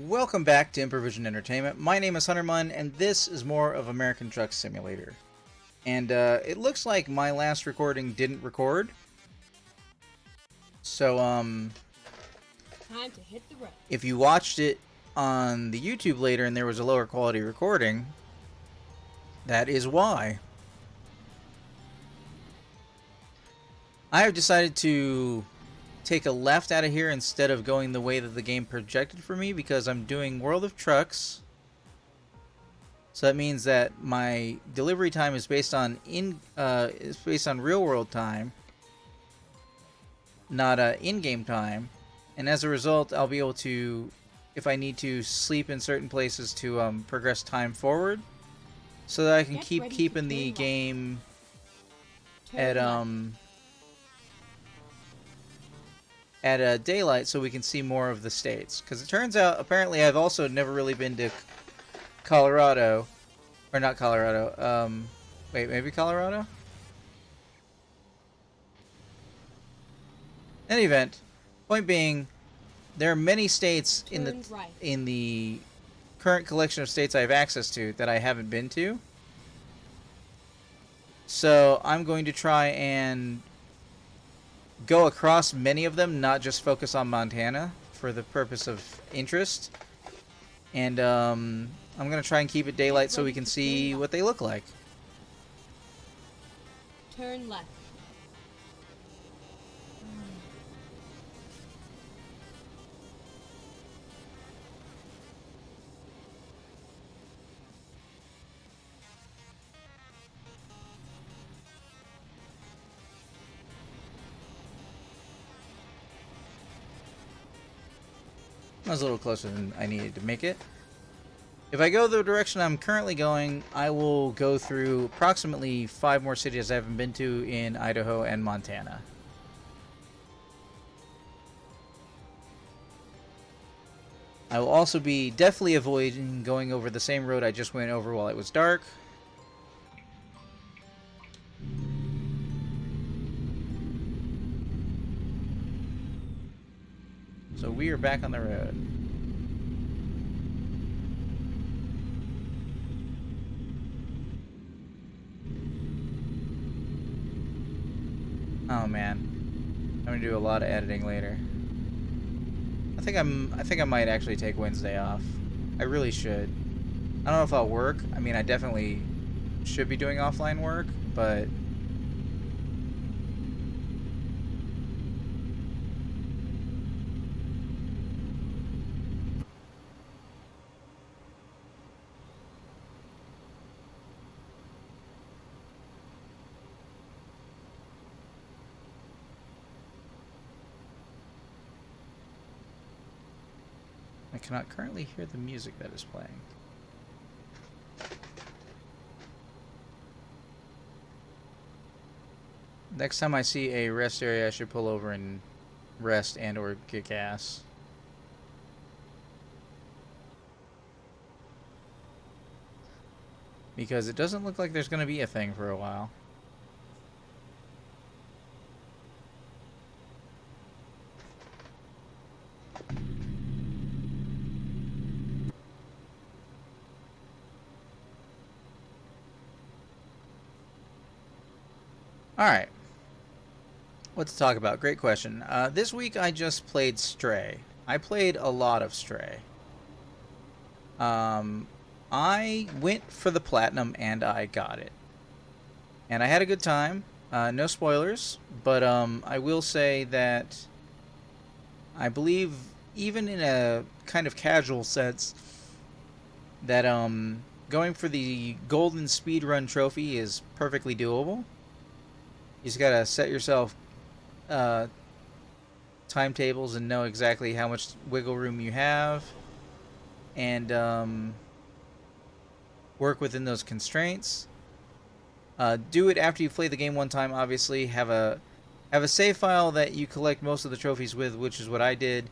Welcome back to Improvision Entertainment. My name is Huntermun, and this is more of American Truck Simulator. And it looks like my last recording didn't record. So, Time to hit the road. if you watched it on the YouTube later and there was a lower quality recording, that is why. I have decided to take a left out of here instead of going the way that the game projected for me because I'm doing World of Trucks. So that means that my delivery time is based on real world time, not in-game time, and as a result, I'll be able to, if I need to, sleep in certain places to progress time forward, so that I can keep keeping the game at daylight, so we can see more of the states. Because it turns out, apparently, I've also never really been to Colorado, or not Colorado. Wait, maybe Colorado? In any event, point being, there are many states in the current collection of states I have access to that I haven't been to. So I'm going to try and go across many of them, not just focus on Montana for the purpose of interest. And I'm going to try and keep it daylight so we can see what they look like. Turn left. I was a little closer than I needed to make it. If I go the direction I'm currently going, I will go through approximately 5 more cities I haven't been to in Idaho and Montana. I will also be definitely avoiding going over the same road I just went over while it was dark. So we are back on the road. Oh man, I'm gonna do a lot of editing later. I think I might actually take Wednesday off. I really should. I don't know if I'll work. I mean, I definitely should be doing offline work, but I cannot currently hear the music that is playing. Next time I see a rest area, I should pull over and rest and or get gas. Because it doesn't look like there's going to be a thing for a while. Alright. What to talk about? Great question. This week I just played Stray. I played a lot of Stray. I went for the platinum and I got it. And I had a good time. No spoilers, but I will say that I believe, even in a kind of casual sense, that going for the golden speedrun trophy is perfectly doable. You just gotta set yourself timetables and know exactly how much wiggle room you have, and work within those constraints. Do it after you play the game one time. Obviously, have a save file that you collect most of the trophies with, which is what I did,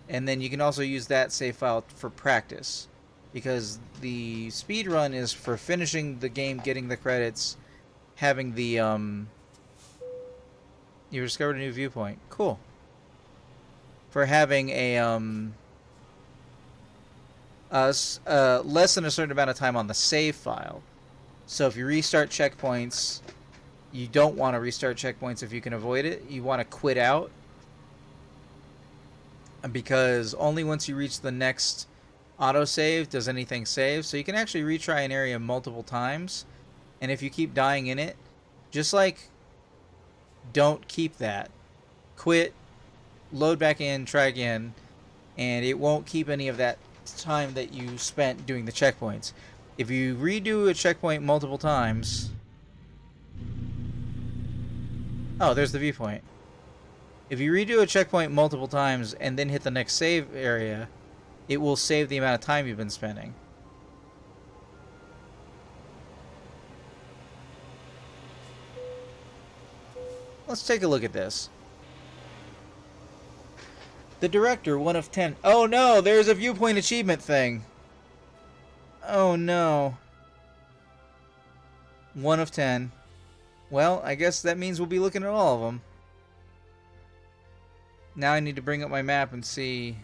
and then you can also use that save file for practice, because the speed run is for finishing the game, getting the credits, having the You discovered a new viewpoint. Cool. For having a less than a certain amount of time on the save file. So if you restart checkpoints, you don't want to restart checkpoints if you can avoid it. You want to quit out, because only once you reach the next autosave does anything save. So you can actually retry an area multiple times, and if you keep dying in it, just like, don't keep that. Quit, load back in, try again, and it won't keep any of that time that you spent doing the checkpoints. If you redo a checkpoint multiple times... Oh, there's the viewpoint. If you redo a checkpoint multiple times and then hit the next save area, it will save the amount of time you've been spending. Let's take a look at this. The director, 1 of 10. Oh no, there's a viewpoint achievement thing. Oh no. 1 of 10. Well, I guess that means we'll be looking at all of them. Now I need to bring up my map and see.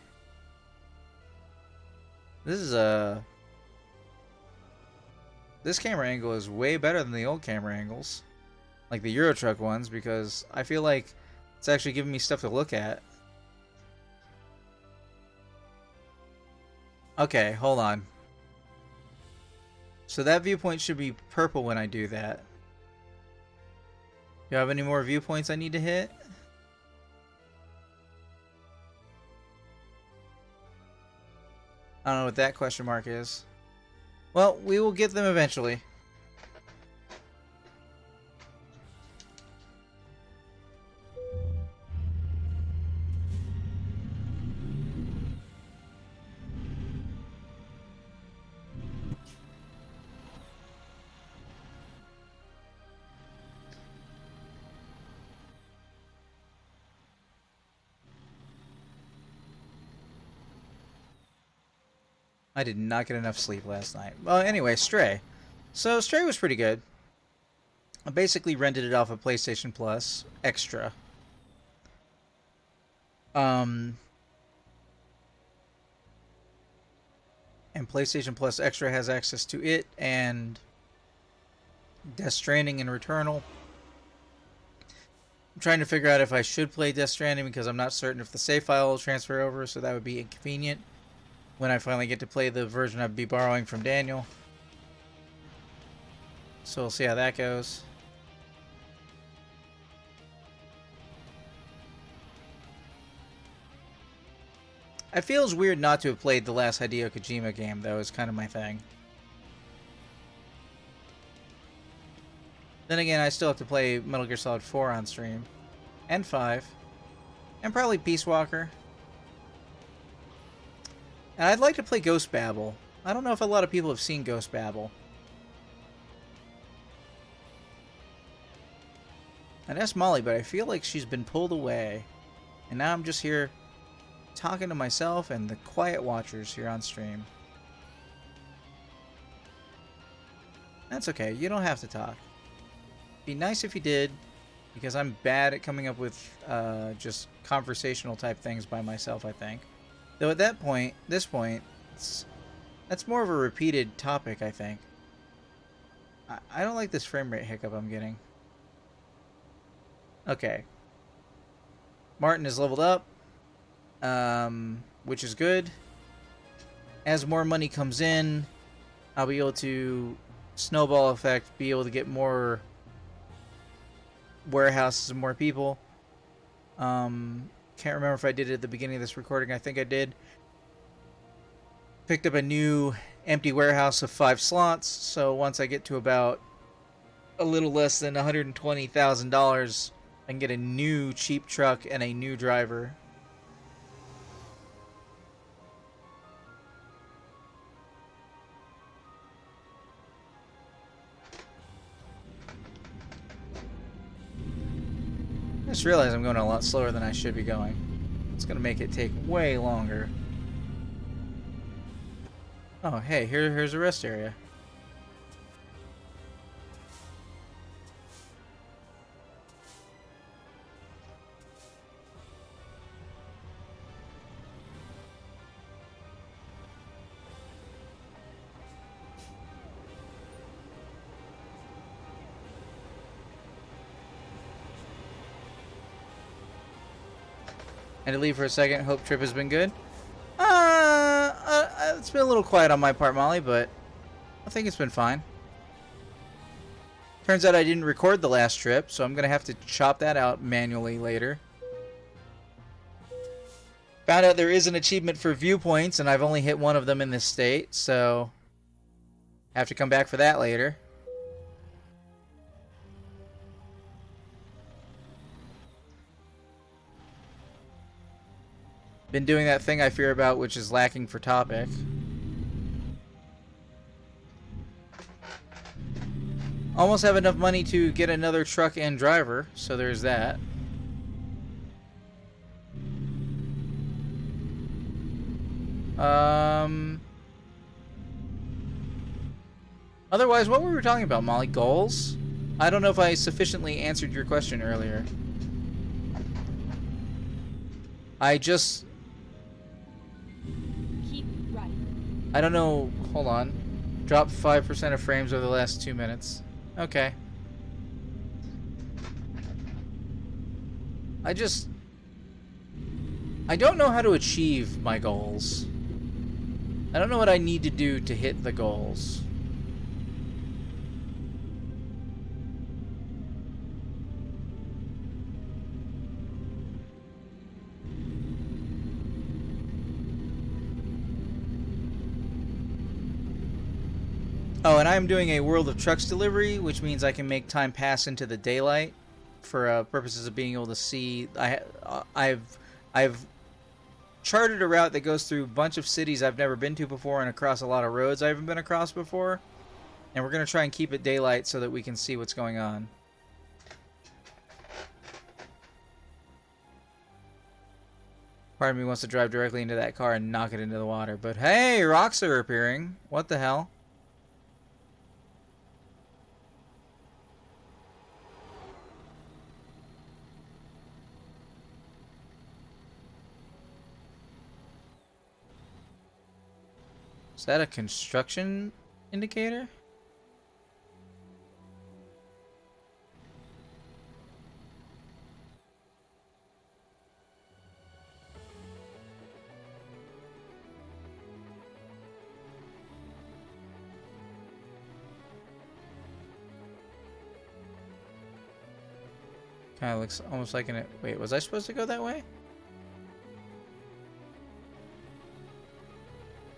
This camera angle is way better than the old camera angles. Like the Euro Truck ones, because I feel like it's actually giving me stuff to look at. Okay, hold on. So that viewpoint should be purple when I do that. Do you have any more viewpoints I need to hit? I don't know what that question mark is. Well, we will get them eventually. I did not get enough sleep last night. Well, anyway, Stray. So, Stray was pretty good. I basically rented it off of PlayStation Plus Extra. And PlayStation Plus Extra has access to it and Death Stranding and Returnal. I'm trying to figure out if I should play Death Stranding because I'm not certain if the save file will transfer over, so that would be inconvenient when I finally get to play the version I'd be borrowing from Daniel. So we'll see how that goes. It feels weird not to have played the last Hideo Kojima game, though, is kind of my thing. Then again, I still have to play Metal Gear Solid 4 on stream. And 5. And probably Peace Walker. And I'd like to play Ghost Babel. I don't know if a lot of people have seen Ghost Babel. I'd ask Molly, but I feel like she's been pulled away. And now I'm just here talking to myself and the quiet watchers here on stream. That's okay, you don't have to talk. Be nice if you did, because I'm bad at coming up with just conversational type things by myself, I think. Though at that point, that's more of a repeated topic, I think. I don't like this frame rate hiccup I'm getting. Okay. Martin is leveled up, which is good. As more money comes in, I'll be able to snowball effect, be able to get more warehouses and more people. Can't remember if I did it at the beginning of this recording. I think I did. Picked up a new empty warehouse of 5 slots, so once I get to about a little less than $120,000, I can get a new cheap truck and a new driver. I just realized I'm going a lot slower than I should be going. It's going to make it take way longer. Oh, hey, here's a rest area. And to leave for a second. Hope trip has been good. It's been a little quiet on my part, Molly, but I think it's been fine. Turns out I didn't record the last trip, so I'm going to have to chop that out manually later. Found out there is an achievement for viewpoints, and I've only hit one of them in this state, so I have to come back for that later. Been doing that thing I fear about, which is lacking for topic. Almost have enough money to get another truck and driver, so there's that. Otherwise, what were we talking about, Molly? Goals? I don't know if I sufficiently answered your question earlier. I just... Keep running. I don't know. Hold on. Drop 5% of frames over the last 2 minutes. Okay. I don't know how to achieve my goals. I don't know what I need to do to hit the goals. Oh, and I'm doing a World of Trucks delivery, which means I can make time pass into the daylight for purposes of being able to see. I've charted a route that goes through a bunch of cities I've never been to before and across a lot of roads I haven't been across before. And we're going to try and keep it daylight so that we can see what's going on. Part of me wants to drive directly into that car and knock it into the water. But hey, rocks are appearing. What the hell? Is that a construction indicator? Kind of looks almost like an... Wait, was I supposed to go that way?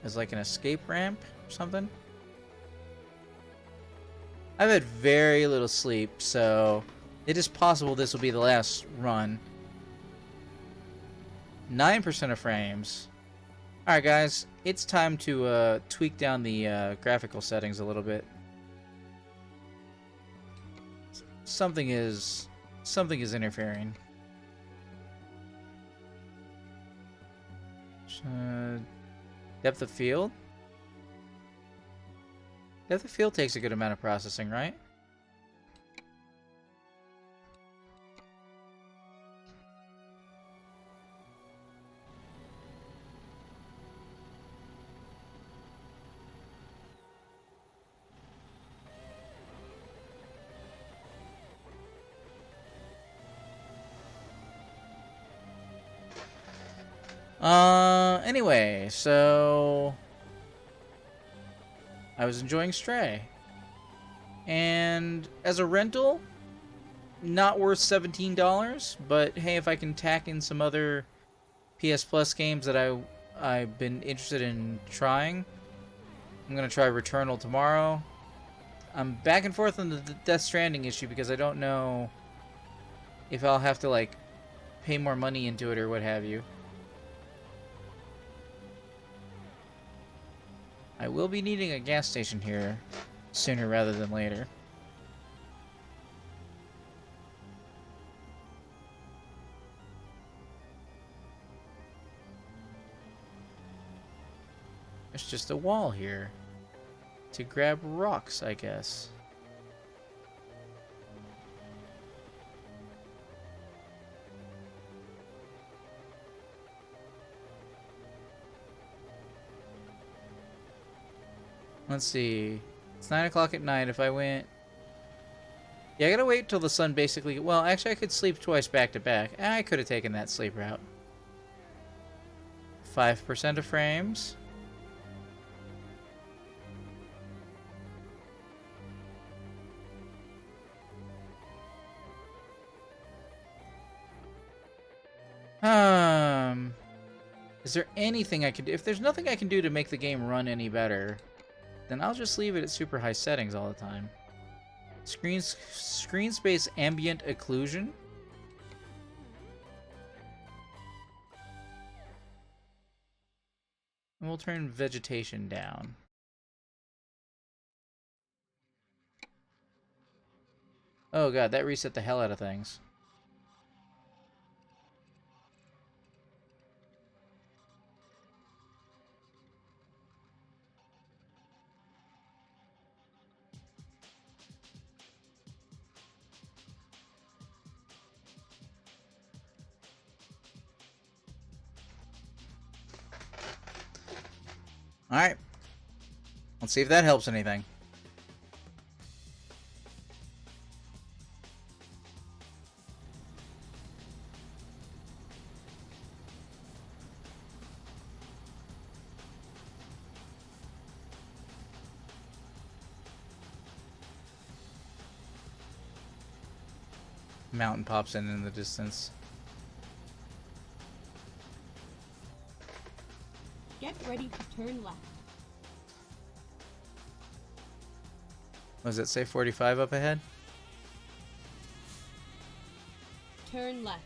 As like an escape ramp or something? I've had very little sleep, so it is possible this will be the last run. 9% of frames. Alright guys, it's time to tweak down the graphical settings a little bit. Something is interfering. Depth of field? Depth of field takes a good amount of processing, right? Anyway, so I was enjoying Stray. And as a rental, not worth $17, but hey, if I can tack in some other PS Plus games that I've been interested in trying, I'm gonna try Returnal tomorrow. I'm back and forth on the Death Stranding issue because I don't know if I'll have to like pay more money into it or what have you. I will be needing a gas station here sooner rather than later. There's just a wall here to grab rocks, I guess. Let's see. It's 9 o'clock at night. If I went... Yeah, I gotta wait till the sun basically... Well, actually, I could sleep twice back to back. I could have taken that sleep route. 5% of frames. Is there anything I can do? If there's nothing I can do to make the game run any better, then I'll just leave it at super high settings all the time. Screen space ambient occlusion. And we'll turn vegetation down. Oh god, that reset the hell out of things. Alright. Let's see if that helps anything. Mountain pops in the distance. Get ready to turn left. What does it say? 45 up ahead? Turn left.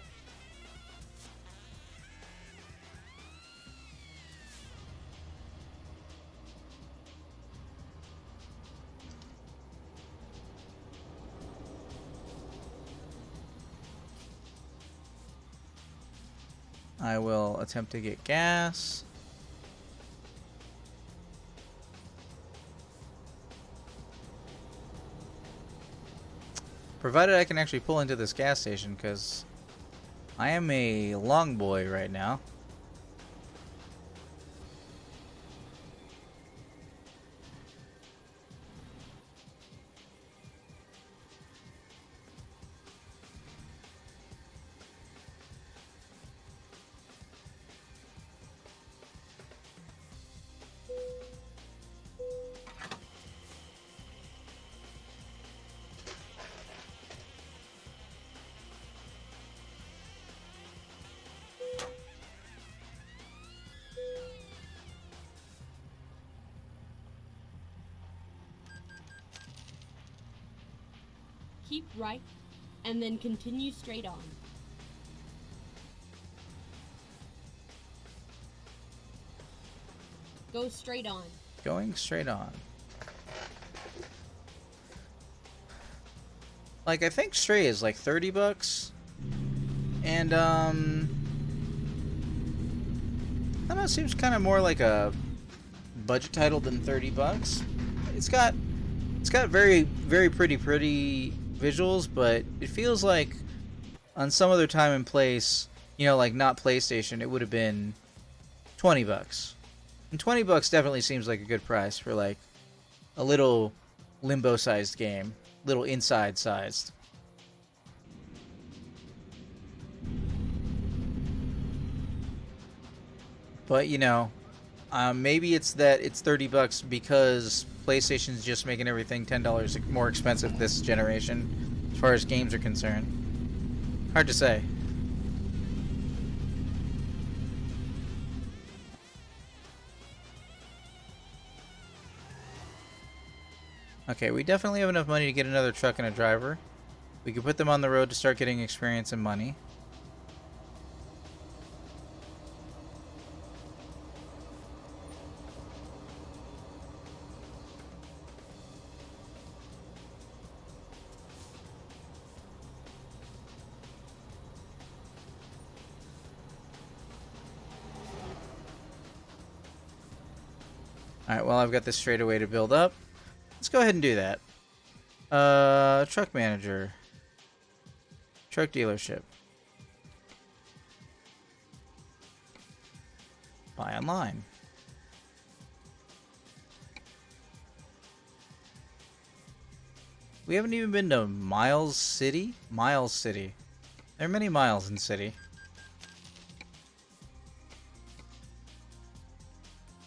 I will attempt to get gas. Provided I can actually pull into this gas station, because I am a long boy right now. Keep right, and then continue straight on. Go straight on. Going straight on. Like, I think Stray is like 30 bucks. And, I don't know, it seems kind of more like a budget title than 30 bucks. It's got very, very pretty visuals, but it feels like on some other time and place, you know, like not PlayStation, it would have been 20 bucks. And 20 bucks definitely seems like a good price for like a little Limbo-sized game, little Inside-sized. But you know, maybe it's that it's 30 bucks because PlayStation's just making everything $10 more expensive this generation, as far as games are concerned. Hard to say. Okay, we definitely have enough money to get another truck and a driver. We could put them on the road to start getting experience and money. Alright, well, I've got this straightaway to build up. Let's go ahead and do that. Truck manager. Truck dealership. Buy online. We haven't even been to Miles City? Miles City. There are many miles in City.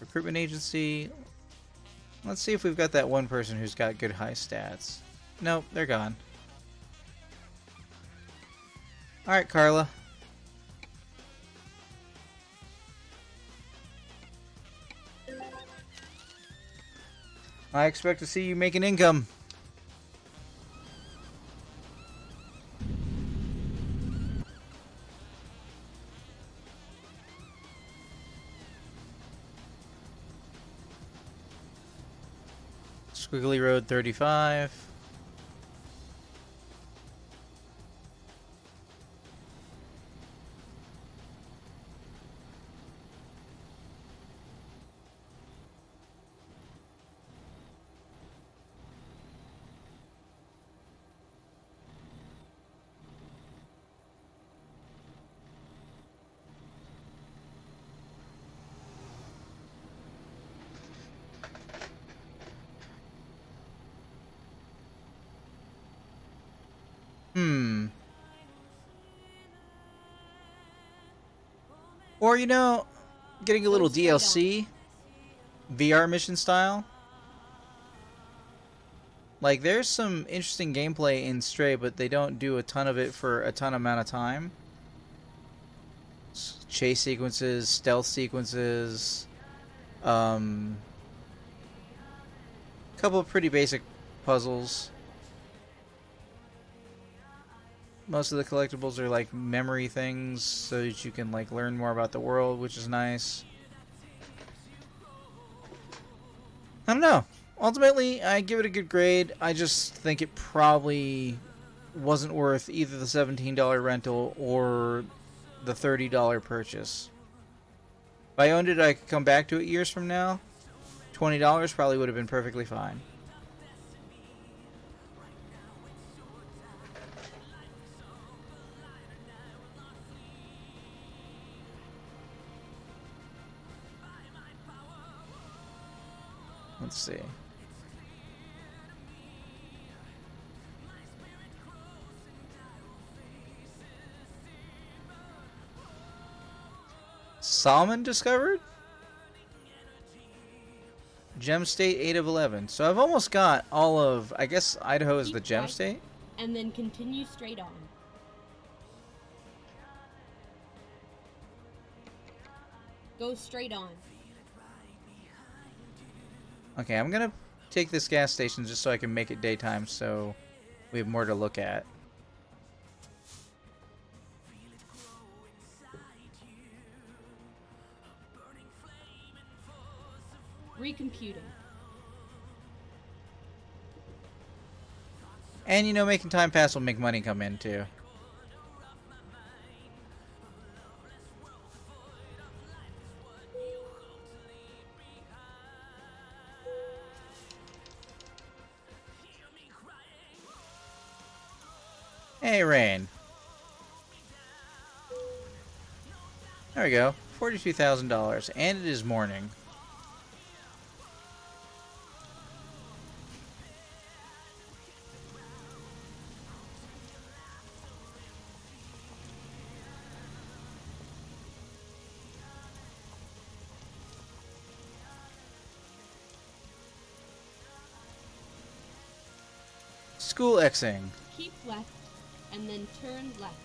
Recruitment agency. Let's see if we've got that one person who's got good high stats. Nope, they're gone. Alright, Carla. I expect to see you making income. Squiggly Road 35. Or, you know, getting a little DLC, VR mission style. Like, there's some interesting gameplay in Stray, but they don't do a ton of it for a ton amount of time. Chase sequences, stealth sequences, couple of pretty basic puzzles. Most of the collectibles are like memory things so that you can like learn more about the world, which is nice. I don't know. Ultimately, I give it a good grade. I just think it probably wasn't worth either the $17 rental or the $30 purchase. If I owned it, I could come back to it years from now. $20 probably would have been perfectly fine. Let's see. Solomon discovered? Gem State 8 of 11. So I've almost got all of, I guess Idaho is the Gem State? And then continue straight on. Go straight on. Okay, I'm gonna take this gas station just so I can make it daytime so we have more to look at. Recomputing. And you know, making time pass will make money come in too. Hey, Rain. There we go. $42,000. And it is morning. School Xing. Keep left and then turn left.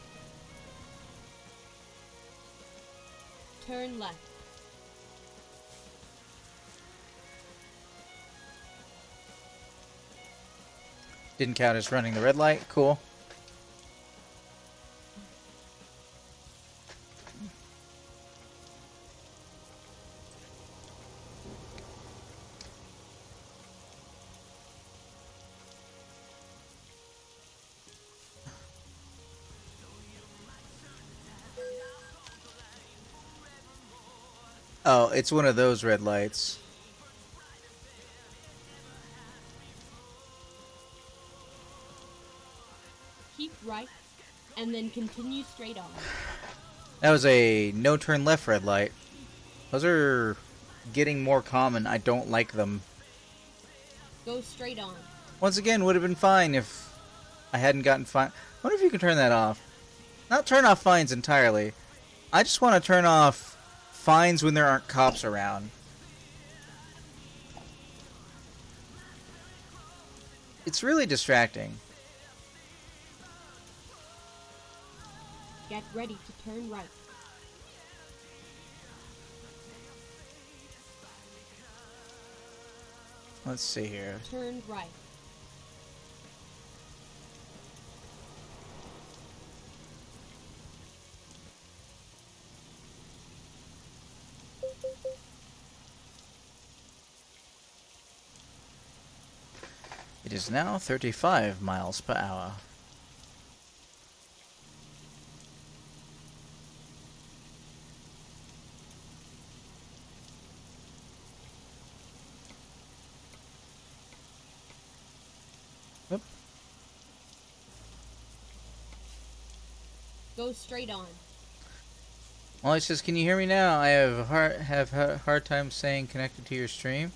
Turn left. Didn't count as running the red light. Cool. Oh, it's one of those red lights. Keep right and then continue straight on. That was a no turn left red light. Those are getting more common. I don't like them. Go straight on. Once again, would have been fine if I hadn't gotten fine. I wonder if you can turn that off. Not turn off fines entirely. I just want to turn off fines when there aren't cops around. it's really distracting. Get ready to turn right. Let's see here. Turn right. It is now 35 miles per hour. Oop. Go straight on. Molly says, "Can you hear me now? I have a hard time staying connected to your stream."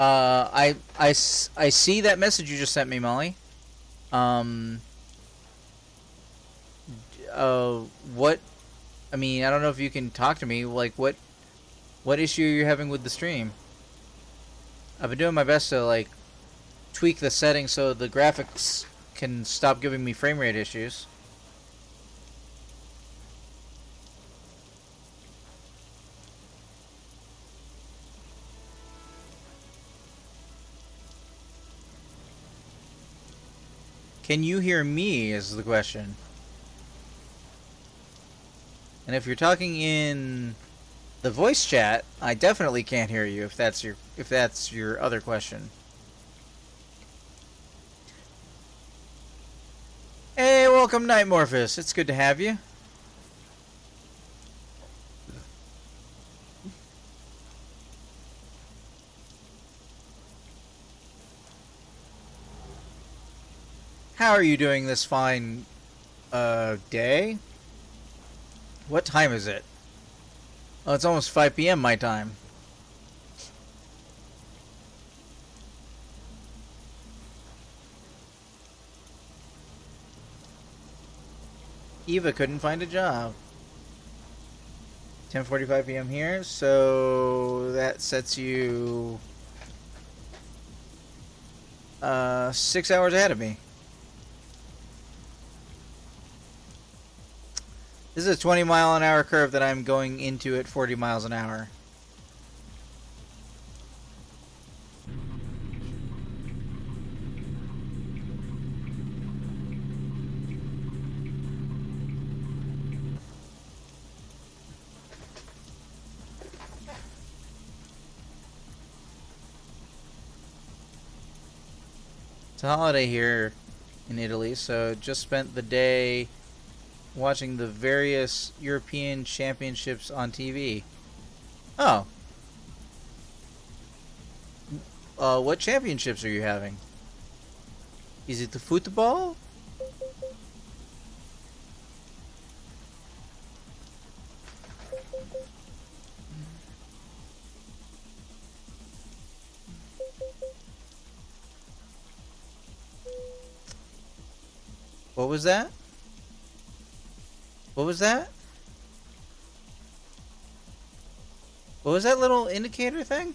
I see that message you just sent me, Molly. What? I mean, I don't know if you can talk to me. Like, what issue are you having with the stream? I've been doing my best to like tweak the settings so the graphics can stop giving me frame rate issues. Can you hear me is the question. And if you're talking in the voice chat, I definitely can't hear you if that's your other question. Hey, welcome Nightmorphous. It's good to have you. How are you doing this fine day? What time is it? Oh, it's almost 5 p.m. my time. Eva couldn't find a job. 10:45 p.m. here, so that sets you 6 hours ahead of me. This is a 20-mile-an-hour curve that I'm going into at 40 miles an hour. It's a holiday here in Italy, so just spent the day watching the various European championships on TV. Oh. What championships are you having? Is it the football? What was that? What was that? What was that little indicator thing?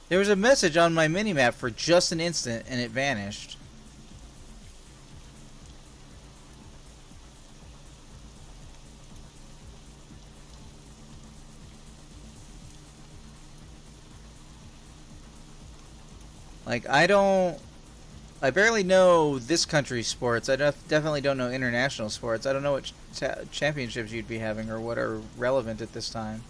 There was a message on my minimap for just an instant and it vanished. Like, I barely know this country's sports. I definitely don't know international sports. I don't know what championships you'd be having or what are relevant at this time.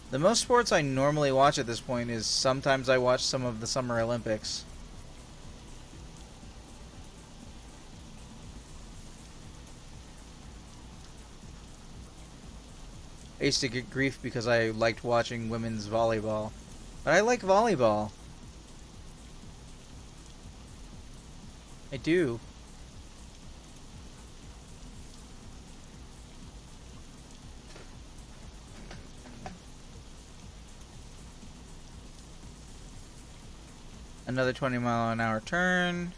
The most sports I normally watch at this point is sometimes I watch some of the Summer Olympics. I used to get grief because I liked watching women's volleyball. But I like volleyball. I do. Another 20-mile-an-hour turn.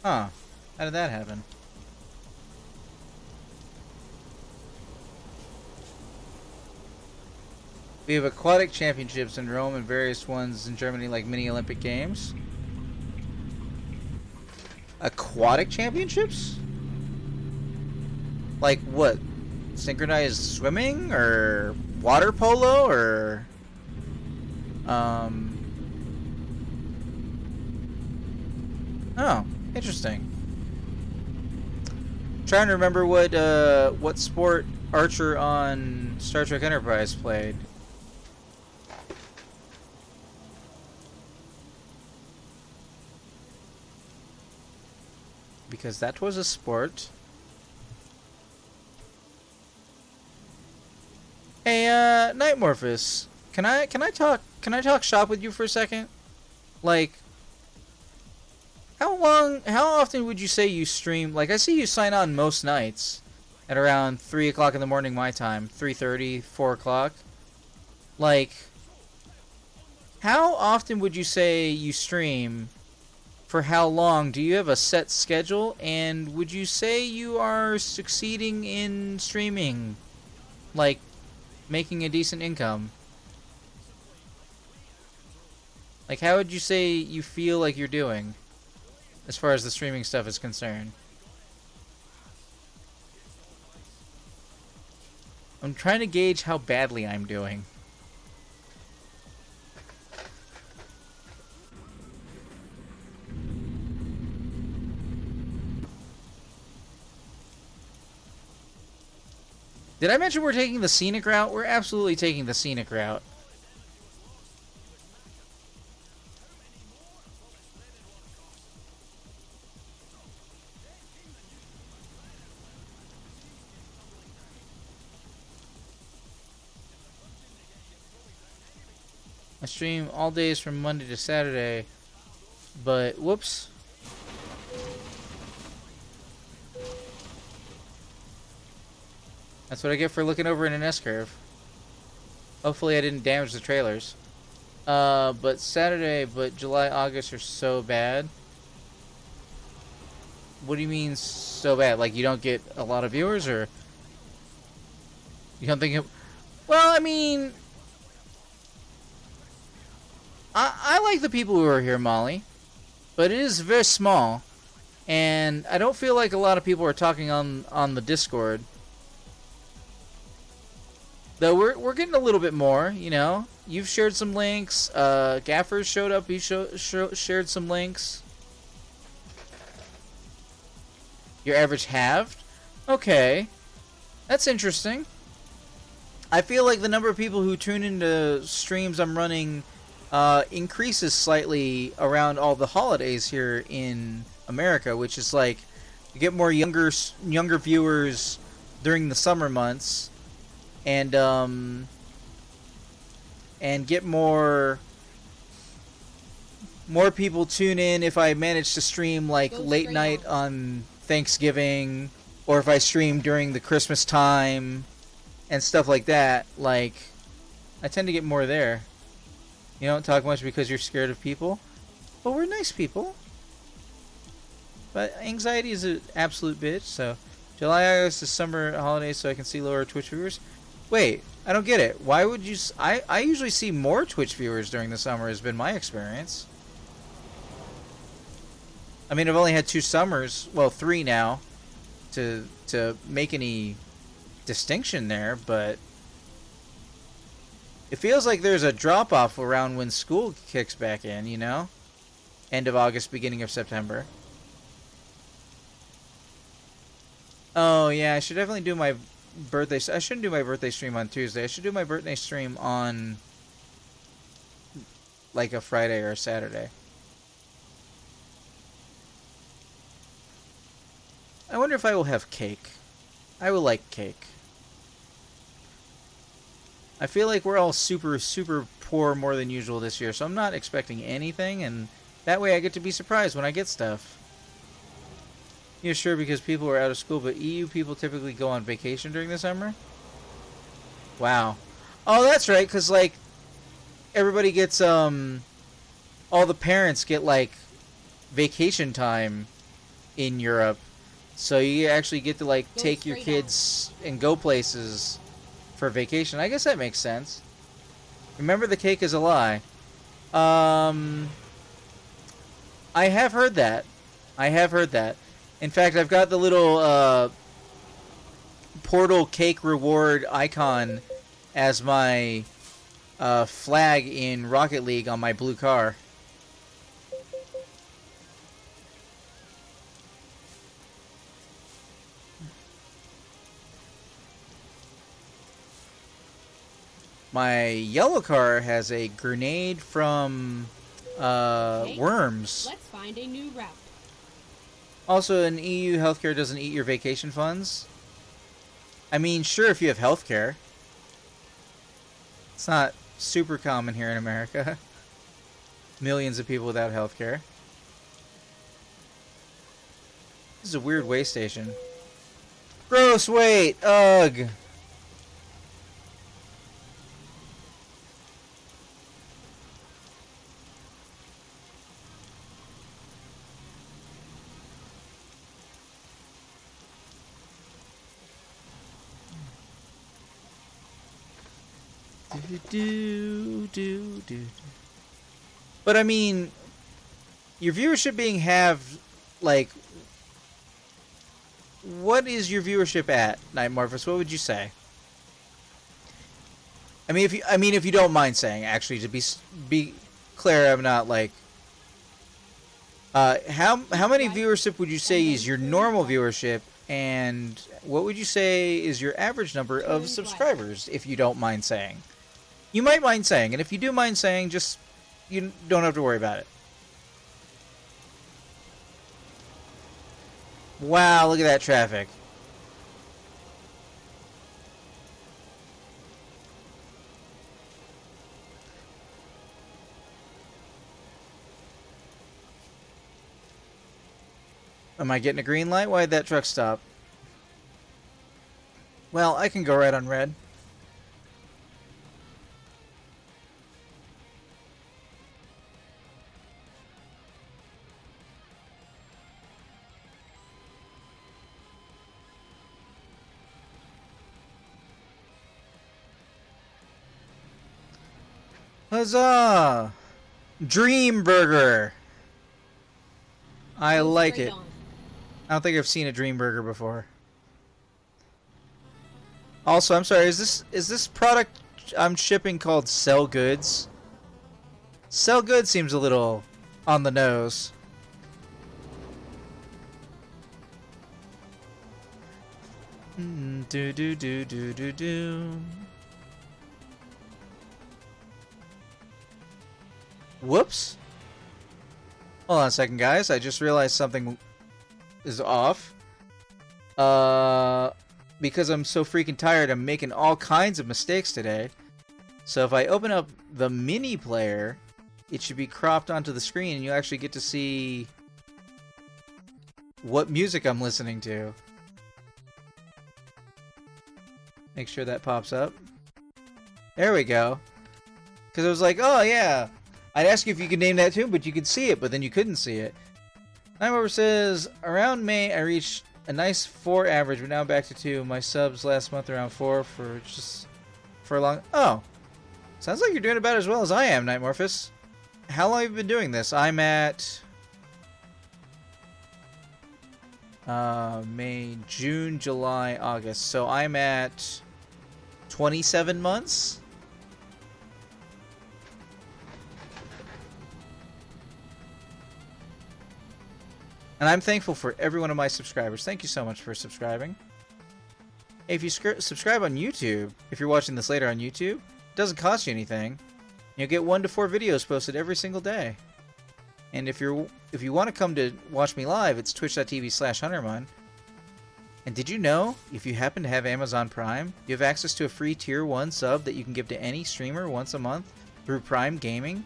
Huh. How did that happen? We have aquatic championships in Rome and various ones in Germany, like mini Olympic Games. Aquatic championships? Like what? Synchronized swimming or water polo or oh, interesting. Trying to remember what sport Archer on Star Trek Enterprise played. Because that was a sport. Hey, Nightmorphous, can I talk shop with you for a second? Like, how often would you say you stream? Like, I see you sign on most nights at around 3 o'clock in the morning my time, 3:30, 4 o'clock. Like, how often would you say you stream? For how long? Do you have a set schedule? And would you say you are succeeding in streaming? Like, making a decent income? Like, how would you say you feel like you're doing as far as the streaming stuff is concerned? I'm trying to gauge how badly I'm doing. Did I mention we're taking the scenic route? We're absolutely taking the scenic route. I stream all days from Monday to Saturday, but whoops. That's what I get for looking over in an S-curve. Hopefully I didn't damage the trailers. But July, August are so bad. What do you mean so bad? Like you don't get a lot of viewers, or you don't think it... Well, I mean, I like the people who are here, Molly, but it is very small, and I don't feel like a lot of people are talking on the Discord. Though we're getting a little bit more, you know. You've shared some links. Gaffer's showed up. He shared some links. Your average halved? Okay. That's interesting. I feel like the number of people who tune into streams I'm running increases slightly around all the holidays here in America, which is like you get more younger viewers during the summer months. And get more people tune in if I manage to stream like late night on Thanksgiving, or if I stream during the Christmas time and stuff like that. Like, I tend to get more there. You don't talk much because you're scared of people. Well, we're nice people. But anxiety is an absolute bitch. So July, August is summer holidays, so I can see lower Twitch viewers. Wait, I don't get it. Why would you... I usually see more Twitch viewers during the summer, has been my experience. I mean, I've only had 2 summers, well, 3 now, to make any distinction there, but it feels like there's a drop-off around when school kicks back in, you know? End of August, beginning of September. Oh, yeah, I should definitely do my... I shouldn't do my birthday stream on Tuesday. I should do my birthday stream on like a Friday or a Saturday. I wonder if I will have cake. I will like cake. I feel like we're all super poor more than usual this year, so I'm not expecting anything, and that way I get to be surprised when I get stuff. Yeah, sure, because people are out of school, but EU people typically go on vacation during the summer? Wow. Oh, that's right, because, like, everybody gets, all the parents get, like, vacation time in Europe. So you actually get to, like, take your kids and go places for vacation. I guess that makes sense. Remember, the cake is a lie. I have heard that. I have heard that. In fact, I've got the little portal cake reward icon as my flag in Rocket League on my blue car. My yellow car has a grenade from Okay. worms. Let's find a new route. Also, in EU, healthcare doesn't eat your vacation funds. I mean, sure, if you have healthcare. It's not super common here in America. Millions of people without healthcare. This is a weird way station. Gross weight! Ugh! But I mean, your viewership being halved, like, what is your viewership at, Night Morphus? What would you say? I mean, if you don't mind saying, actually, to be clear, I'm not like. How many viewership would you say is your normal viewership, and what would you say is your average number of subscribers, if you don't mind saying? You might mind saying, and if you do mind saying, just you don't have to worry about it. Wow, look at that traffic. Am I getting a green light? Why did that truck stop? Well, I can go right on red. Huzzah! Dream Burger! I like Straight it. on. I don't think I've seen a Dream Burger before. Also, I'm sorry, is this product I'm shipping called Sell Goods? Sell Goods seems a little on the nose. Do do do do do do. Whoops. Hold on a second, guys. I just realized something is off. Because I'm so freaking tired, I'm making all kinds of mistakes today. So if I open up the mini player, it should be cropped onto the screen and you actually get to see what music I'm listening to. Make sure that pops up. There we go. Because I was like, oh yeah, I'd ask you if you could name that tune, but you could see it, but then you couldn't see it. Nightmare says, around May I reached a nice 4 average, but now I'm back to 2. My subs last month around 4 for a long... Oh. Sounds like you're doing about as well as I am, Nightmorphus. How long have you been doing this? I'm at... May, June, July, August. So I'm at 27 months? And I'm thankful for every one of my subscribers. Thank you so much for subscribing. If you subscribe on YouTube, if you're watching this later on YouTube, it doesn't cost you anything. You'll get 1 to 4 videos posted every single day. And if you want to come to watch me live, it's twitch.tv/HunterMun. And did you know, if you happen to have Amazon Prime, you have access to a free Tier 1 sub that you can give to any streamer once a month through Prime Gaming?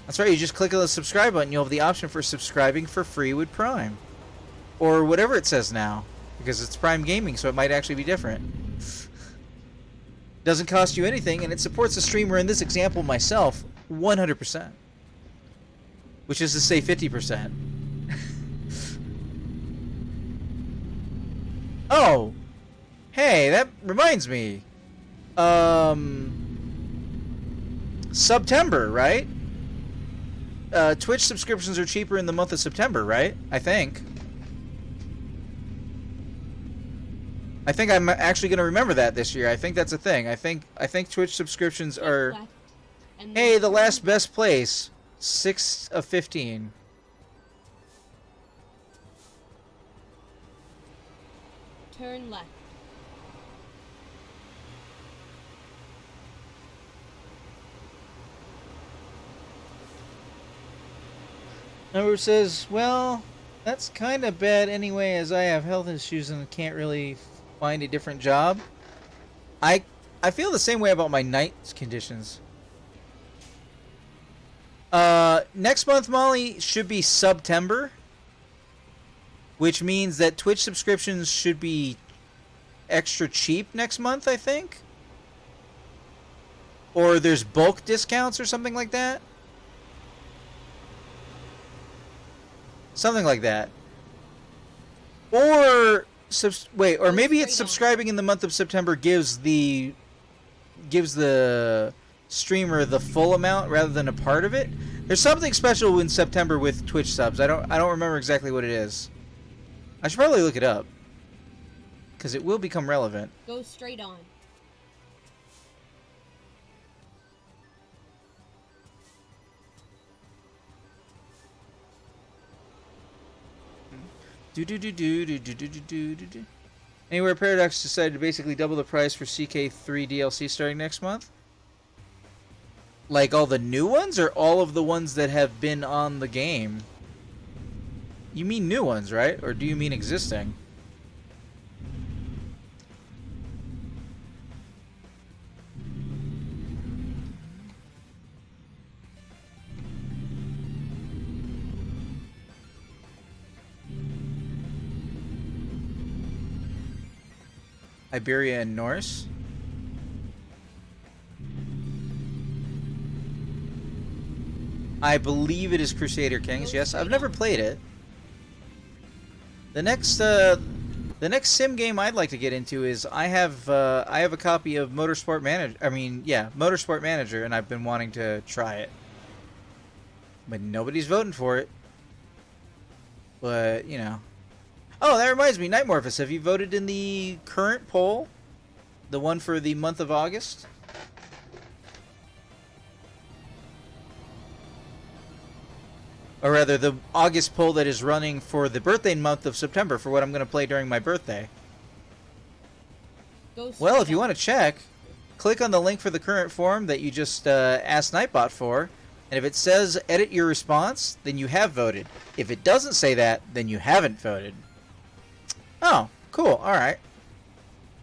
That's right, you just click on the subscribe button, you'll have the option for subscribing for free with Prime. Or whatever it says now, because it's Prime Gaming, so it might actually be different. Doesn't cost you anything, and it supports the streamer, in this example, myself, 100%. Which is to say 50%. Oh! Hey, that reminds me. September, right? Twitch subscriptions are cheaper in the month of September, right? I think I'm actually going to remember that this year. I think that's a thing. I think Twitch subscriptions Keep are... left, and then Hey, the turn last best place. 6 of 15. Turn left. Number says, well, that's kind of bad anyway, as I have health issues and can't really find a different job. I feel the same way about my night conditions. Next month, Molly, should be September, which means that Twitch subscriptions should be extra cheap next month, I think. Or there's bulk discounts or something like that. Something like that. Or or maybe it's subscribing in the month of September gives the streamer the full amount rather than a part of it. There's something special in September with Twitch subs. I don't remember exactly what it is. I should probably look it up, because it will become relevant. Go straight on. Anywhere Paradox decided to basically double the price for CK3 DLC starting next month? Like all the new ones, or all of the ones that have been on the game? You mean new ones, right? Or do you mean existing? Iberia and Norse? I believe it is Crusader Kings. Yes, I've never played it. The next sim game I'd like to get into is I have a copy of Motorsport Manager. Motorsport Manager, and I've been wanting to try it, but nobody's voting for it. But you know. Oh, that reminds me, Nightmorphous, have you voted in the current poll? The one for the month of August? Or rather, the August poll that is running for the birthday month of September for what I'm going to play during my birthday. Well, if you want to check, click on the link for the current form that you just asked Nightbot for, and if it says edit your response, then you have voted. If it doesn't say that, then you haven't voted. Oh, cool. Alright.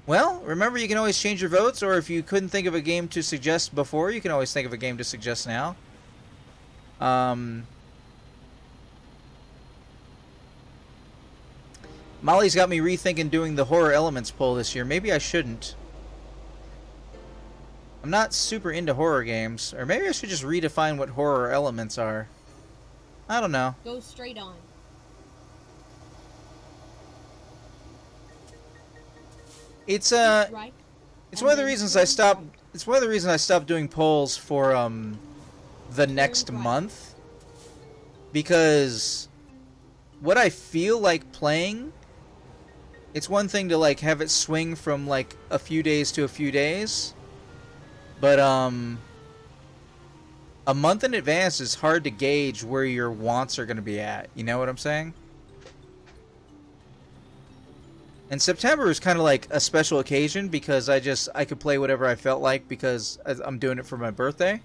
Well, remember you can always change your votes, or if you couldn't think of a game to suggest before, you can always think of a game to suggest now. Molly's got me rethinking doing the Horror Elements poll this year. Maybe I shouldn't. I'm not super into horror games, or maybe I should just redefine what horror elements are. I don't know. Go straight on. It's Right, it's one of the reasons I stopped. It's one of the reasons I stopped doing polls for the next month, because what I feel like playing, it's one thing to like have it swing from like a few days to a few days, but a month in advance is hard to gauge where your wants are going to be at. You know what I'm saying? And September is kind of like a special occasion because I could play whatever I felt like because I'm doing it for my birthday.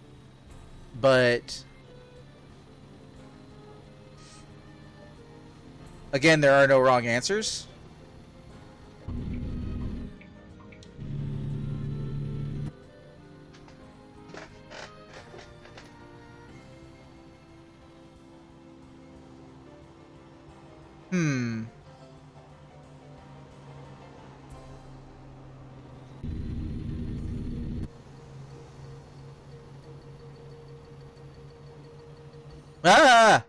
But again, there are no wrong answers. Ah!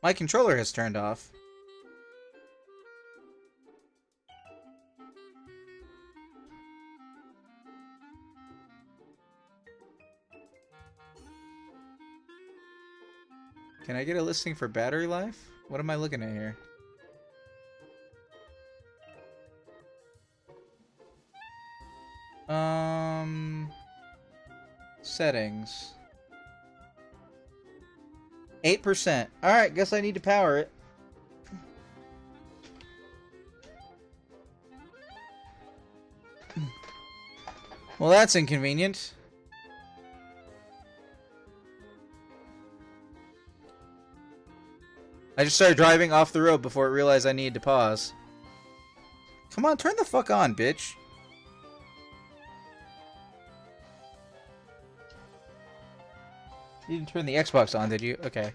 My controller has turned off. Can I get a listing for battery life? What am I looking at here? Settings. 8%. Alright, guess I need to power it. Well, that's inconvenient. I just started driving off the road before I realized I needed to pause. Come on, turn the fuck on, bitch. You didn't turn the Xbox on, did you? Okay.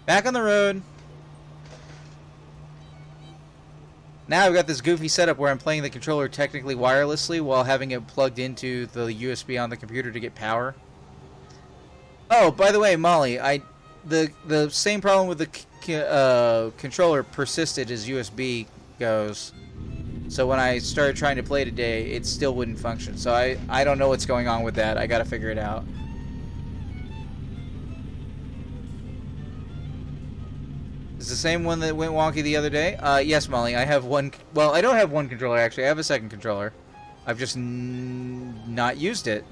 Back on the road. Now I've got this goofy setup where I'm playing the controller technically wirelessly while having it plugged into the USB on the computer to get power. Oh, by the way, Molly, the same problem with the controller persisted as USB goes. So when I started trying to play today, it still wouldn't function. So I don't know what's going on with that. I gotta figure it out. Is the same one that went wonky the other day? Yes, Molly. I have one. Well, I don't have one controller, actually. I have a second controller. I've just not used it.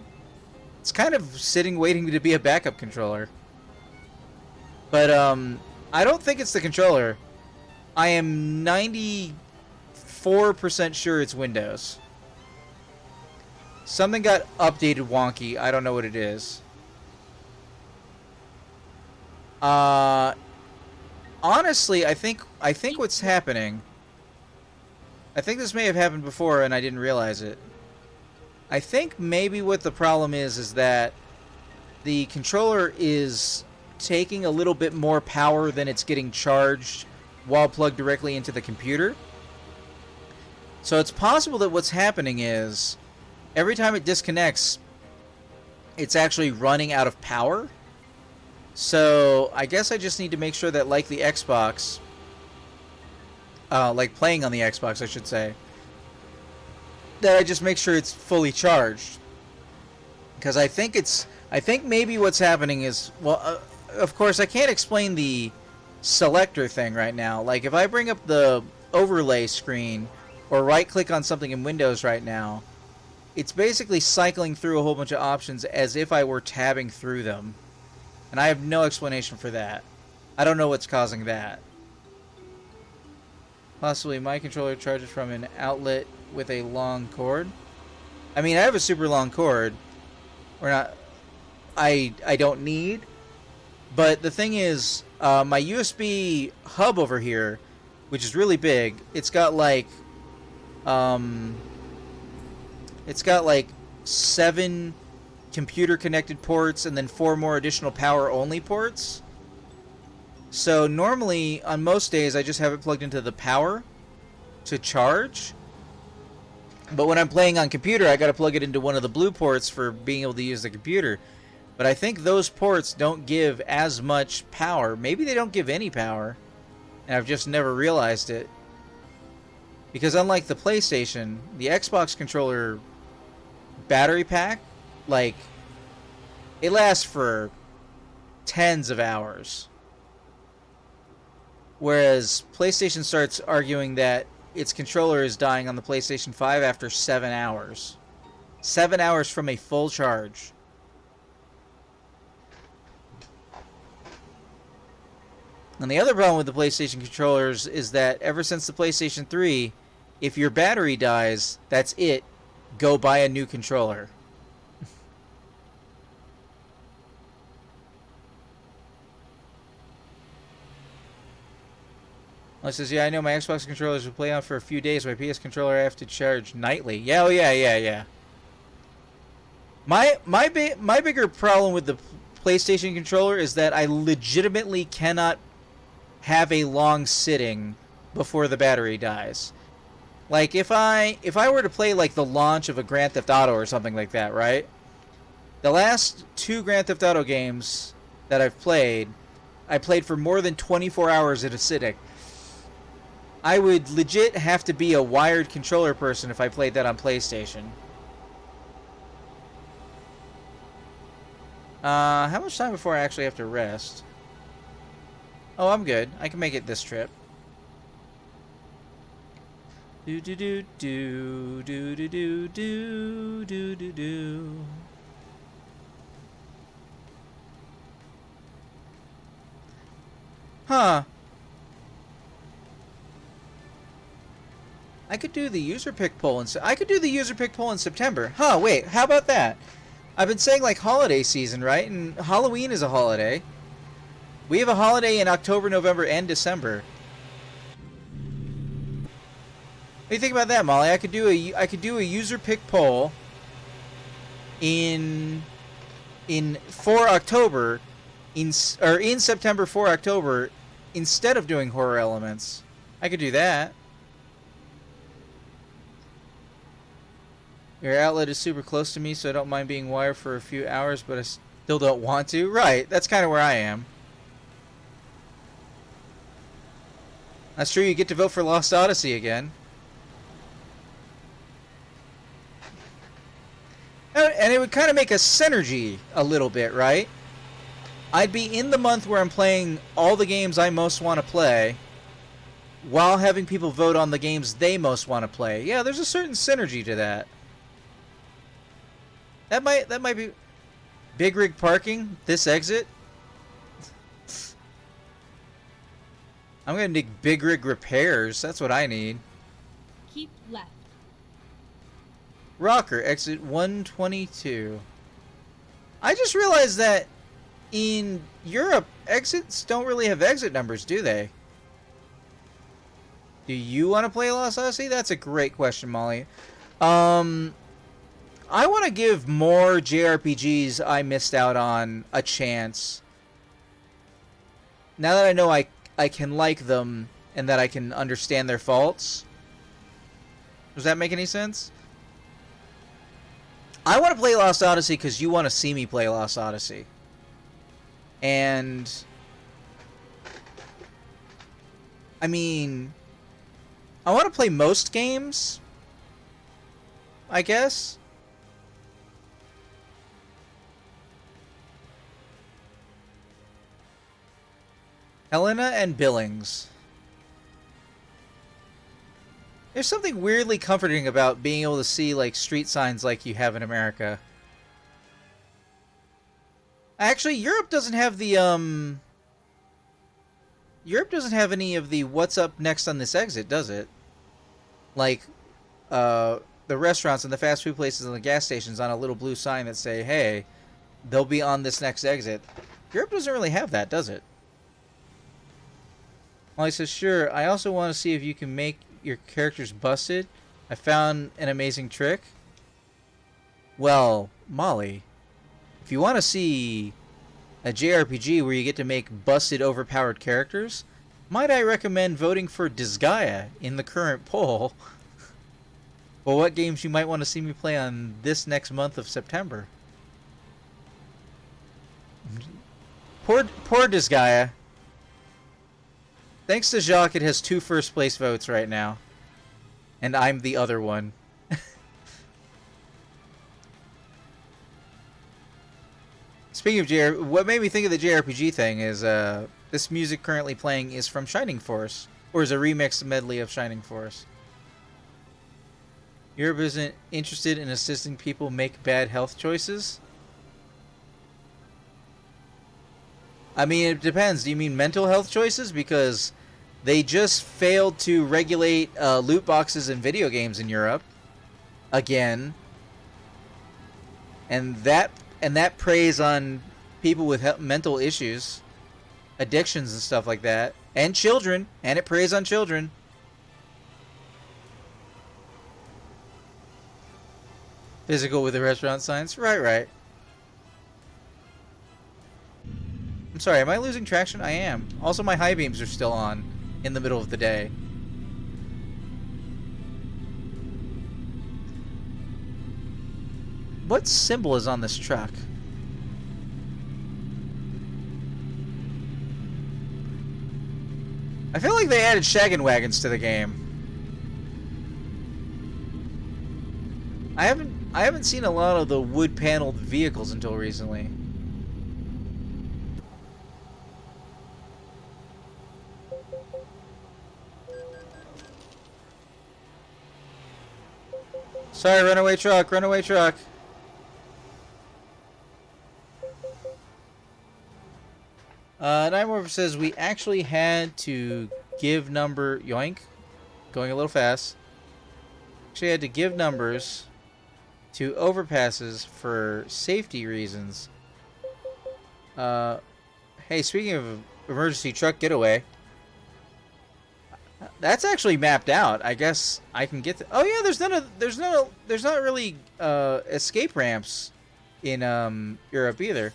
It's kind of sitting waiting to be a backup controller. But, I don't think it's the controller. I am 94% sure it's Windows. Something got updated wonky. I don't know what it is. Honestly, I think what's happening... I think this may have happened before and I didn't realize it. I think maybe what the problem is that the controller is taking a little bit more power than it's getting charged while plugged directly into the computer. So it's possible that what's happening is every time it disconnects, it's actually running out of power. So I guess I just need to make sure that, like the Xbox, like playing on the Xbox, I should say, that I just make sure it's fully charged. Because I think maybe what's happening is, well, of course I can't explain the selector thing right now. Like if I bring up the overlay screen or right click on something in Windows right now, it's basically cycling through a whole bunch of options as if I were tabbing through them. And I have no explanation for that. I don't know what's causing that. Possibly my controller charges from an outlet with a long cord. I mean, I have a super long cord. Or not. I don't need. But the thing is, my USB hub over here, which is really big, it's got like 7 computer connected ports and then 4 more additional power only ports. So normally on most days I just have it plugged into the power to charge. But when I'm playing on computer, I got to plug it into one of the blue ports for being able to use the computer. But I think those ports don't give as much power. Maybe they don't give any power, and I've just never realized it. Because unlike the PlayStation, the Xbox controller battery pack, like, it lasts for tens of hours. Whereas PlayStation starts arguing that its controller is dying on the PlayStation 5 after 7 hours. 7 hours from a full charge. And the other problem with the PlayStation controllers is that ever since the PlayStation 3, if your battery dies, that's it. Go buy a new controller. It says, yeah, I know my Xbox controllers will play on for a few days. My PS controller I have to charge nightly. Yeah, oh yeah. My bigger problem with the PlayStation controller is that I legitimately cannot have a long sitting before the battery dies. Like if I were to play like the launch of a Grand Theft Auto or something like that, right? The last 2 Grand Theft Auto games that I've played, I played for more than 24 hours at a sitting. I would legit have to be a wired controller person if I played that on PlayStation. How much time before I actually have to rest? Oh, I'm good. I can make it this trip. Do do do do do do do do do do do. Huh. I could do the user pick poll in September. Huh, wait, how about that? I've been saying like holiday season, right? And Halloween is a holiday. We have a holiday in October, November, and December. What do you think about that, Molly? I could do a user pick poll in for October in September for October instead of doing horror elements. I could do that. Your outlet is super close to me, so I don't mind being wired for a few hours, but I still don't want to. Right, that's kind of where I am. That's true, you get to vote for Lost Odyssey again. And it would kind of make a synergy a little bit, right? I'd be in the month where I'm playing all the games I most want to play, while having people vote on the games they most want to play. Yeah, there's a certain synergy to that. That might be Big Rig Parking, this exit. I'm gonna need Big Rig Repairs. That's what I need. Keep left. Rocker, exit 122. I just realized that in Europe, exits don't really have exit numbers, do they? Do you want to play Lost Odyssey? That's a great question, Molly. I want to give more JRPGs I missed out on a chance. Now that I know I can like them and that I can understand their faults. Does that make any sense? I want to play Lost Odyssey because you want to see me play Lost Odyssey. And I mean, I want to play most games, I guess. Helena and Billings. There's something weirdly comforting about being able to see like street signs like you have in America. Actually, Europe doesn't have the Europe doesn't have any of the what's up next on this exit, does it? Like the restaurants and the fast food places and the gas stations on a little blue sign that say, "Hey, they'll be on this next exit." Europe doesn't really have that, does it? Molly says, "Sure, I also want to see if you can make your characters busted. I found an amazing trick." Well, Molly, if you want to see a JRPG where you get to make busted, overpowered characters, might I recommend voting for Disgaea in the current poll for what games you might want to see me play on this next month of September. Poor Disgaea. Thanks to Jacques, it has 2 first place votes right now. And I'm the other one. Speaking of JRPG, what made me think of the JRPG thing is this music currently playing is from Shining Force, or is a remixed medley of Shining Force. Europe isn't interested in assisting people make bad health choices? I mean, it depends. Do you mean mental health choices? Because they just failed to regulate loot boxes in video games in Europe. Again. And that preys on people with mental issues, addictions and stuff like that, and children, and it preys on children. Physical with the restaurant signs? Right. I'm sorry, am I losing traction? I am. Also, my high beams are still on in the middle of the day. What symbol is on this truck? I feel like they added shaggin' wagons to the game. I haven't seen a lot of the wood-paneled vehicles until recently. Sorry, runaway truck, runaway truck. Nightmorph says we actually had to give number... Yoink. Going a little fast. Actually had to give numbers to overpasses for safety reasons. Hey, speaking of emergency truck getaway, that's actually mapped out. I guess I can get to... Oh yeah, there's not really escape ramps in Europe either.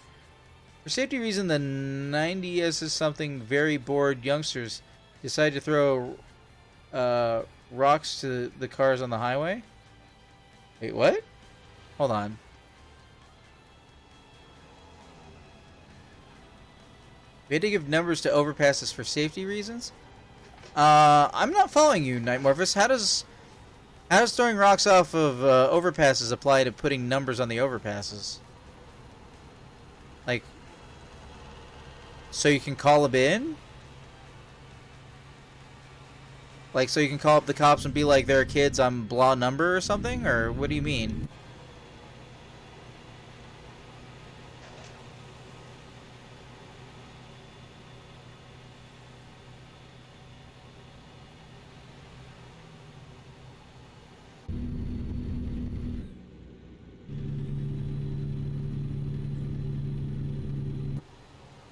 For safety reason, the 90s is something very bored youngsters decide to throw rocks to the cars on the highway. Wait, what? Hold on. We had to give numbers to overpasses for safety reasons? I'm not following you, Nightmorphous. How does throwing rocks off of overpasses apply to putting numbers on the overpasses? Like, so you can call them in? Like, so you can call up the cops and be like, there are kids on blah number or something? Or what do you mean?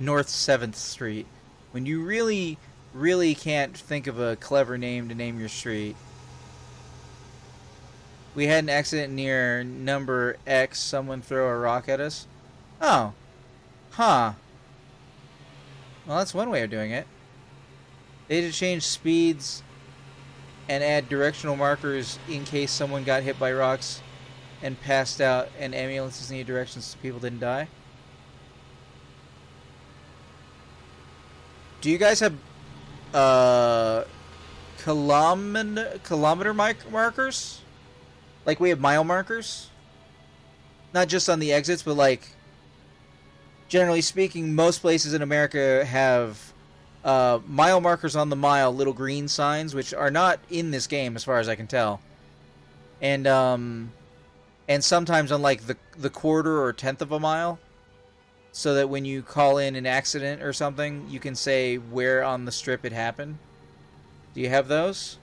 North 7th Street. When you really can't think of a clever name to name your street. We had an accident near number X. Someone throw a rock at us. Oh. Huh. Well, that's one way of doing it. They had to change speeds and add directional markers in case someone got hit by rocks and passed out and ambulances needed directions so people didn't die. Do you guys have kilometer markers? Like we have mile markers? Not just on the exits, but like generally speaking, most places in America have mile markers on the mile, little green signs, which are not in this game as far as I can tell. And sometimes on like the quarter or tenth of a mile. So that when you call in an accident or something, you can say where on the strip it happened. Do you have those?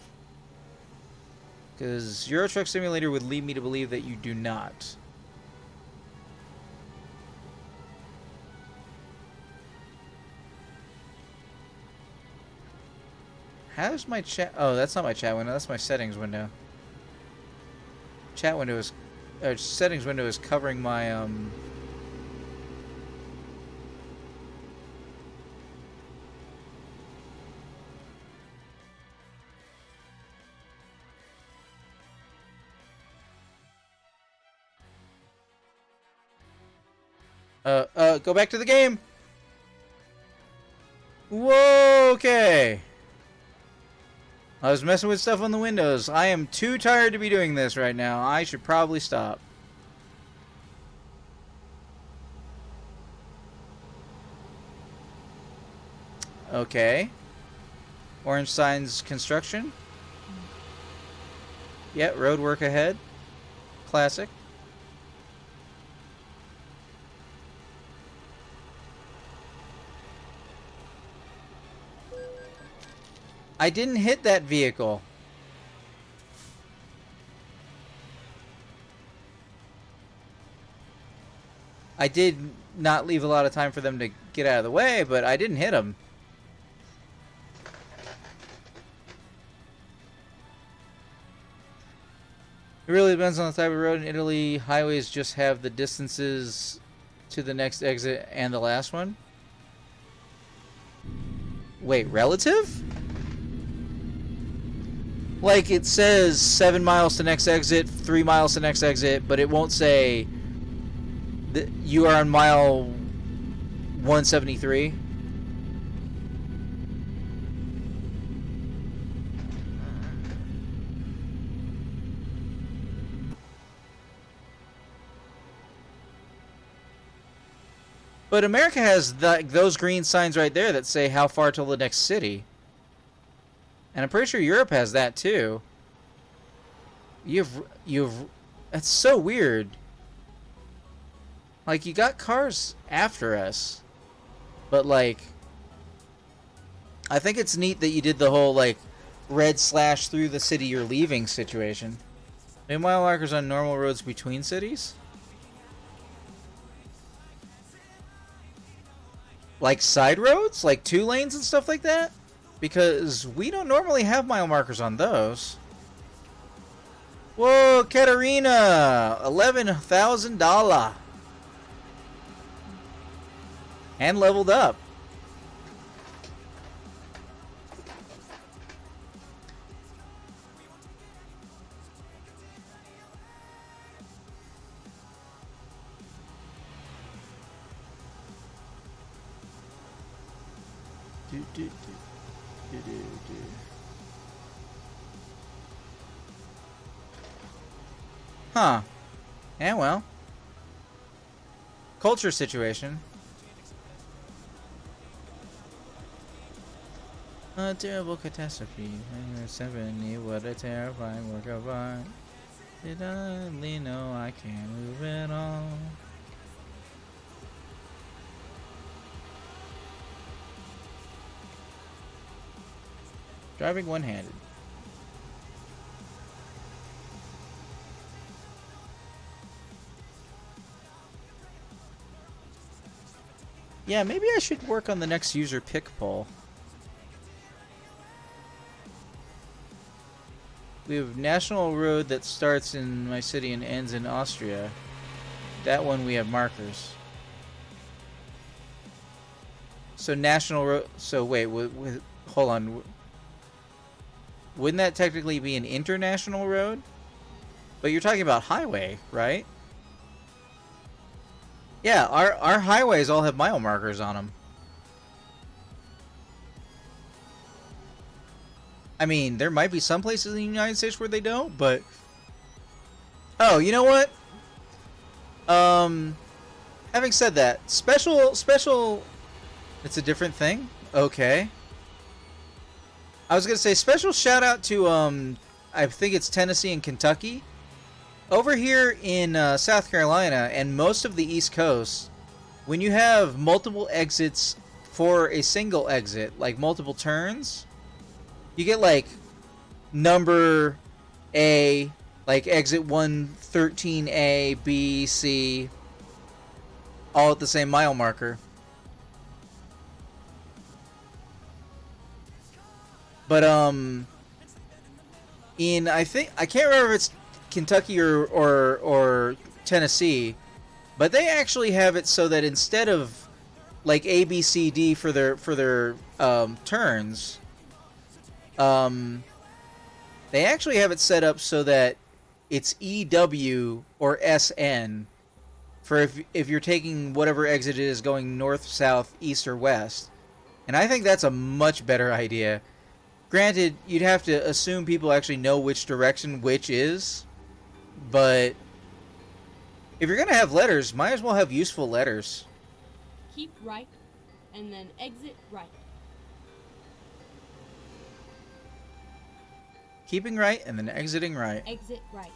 Because Euro Truck Simulator would lead me to believe that you do not. How's my chat... Oh, that's not my chat window. That's my settings window. Chat window is... settings window is covering my... go back to the game. Whoa, okay. I was messing with stuff on the windows. I am too tired to be doing this right now. I should probably stop. Okay. Orange signs construction. Yeah, road work ahead. Classic. I didn't hit that vehicle. I did not leave a lot of time for them to get out of the way, but I didn't hit them. It really depends on the type of road. In Italy, highways just have the distances to the next exit and the last one. Wait, relative? Like, it says 7 miles to next exit, 3 miles to next exit, but it won't say that you are on mile 173. But America has those green signs right there that say how far till the next city. And I'm pretty sure Europe has that too. You've That's so weird. Like, you got cars after us, but like, I think it's neat that you did the whole like red slash through the city you're leaving situation. Any mile markers on normal roads between cities? Like side roads? Like 2 lanes and stuff like that? Because we don't normally have mile markers on those. Whoa, Katarina! $11,000. And leveled up. Huh. Yeah, well. Culture situation. A terrible catastrophe. 70, what a terrifying work of art. Did I only know I can't move at all? Driving one-handed. Yeah, maybe I should work on the next user pick poll. We have National Road that starts in my city and ends in Austria. That one we have markers. So National Road... So wait, hold on. Wouldn't that technically be an international road? But you're talking about highway, right? Yeah, our highways all have mile markers on them. I mean, there might be some places in the United States where they don't, but... Oh, you know what? Having said that, special... It's a different thing? Okay. I was gonna say, special shout out to, I think it's Tennessee and Kentucky. Over here in South Carolina and most of the East Coast, when you have multiple exits for a single exit, like multiple turns, you get like number A, like exit 113A, B, C, all at the same mile marker. But in I can't remember if it's Kentucky or Tennessee, but they actually have it so that instead of like A, B, C, D for their turns, they actually have it set up so that it's E, W, or S, N for if you're taking whatever exit it is going north, south, east, or west. And I think that's a much better idea. Granted, you'd have to assume people actually know which direction which is, but if you're going to have letters, might as well have useful letters. Keep right, and then exit right. Keeping right and then exiting right. Exit right.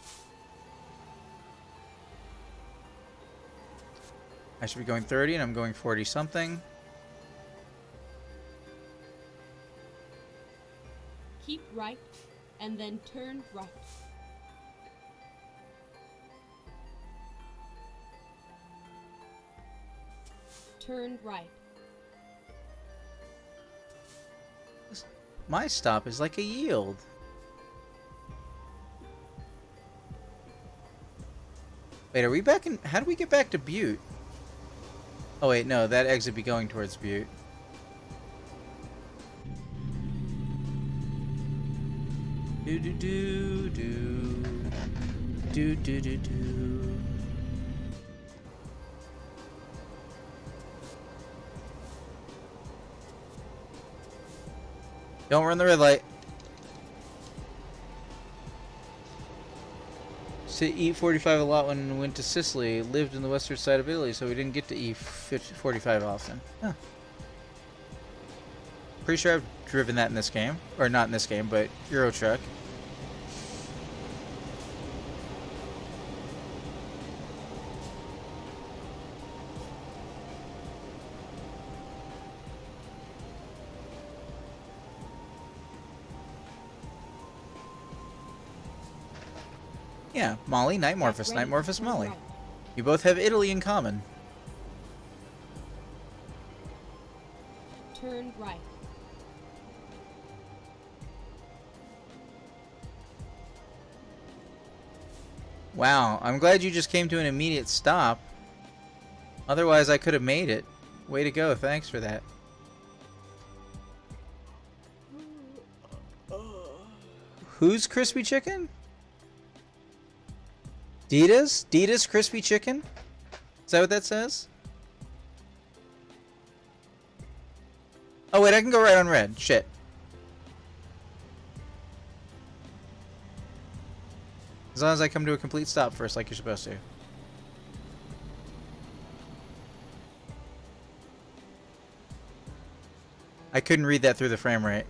I should be going 30 and I'm going 40 something. Keep right, and then turn right. Turn right. My stop is like a yield. Wait, are we back in... How do we get back to Butte? Oh wait, no, that exit be going towards Butte. Do do do do do do do do. Don't run the red light. To E45 a lot when we went to Sicily. Lived in the western side of Italy, so we didn't get to E45 often. Huh. Pretty sure I've driven that in this game. Or not in this game, but Euro Truck. Yeah, Molly, Nightmorphous, Get ready to Nightmorphous, turn Molly. right. You both have Italy in common. Turn right. Wow, I'm glad you just came to an immediate stop. Otherwise, I could have made it. Way to go, thanks for that. Who's Crispy Chicken? Dita's? Dita's Crispy Chicken? Is that what that says? Oh wait, I can go right on red. Shit. As long as I come to a complete stop first, like you're supposed to. I couldn't read that through the frame rate.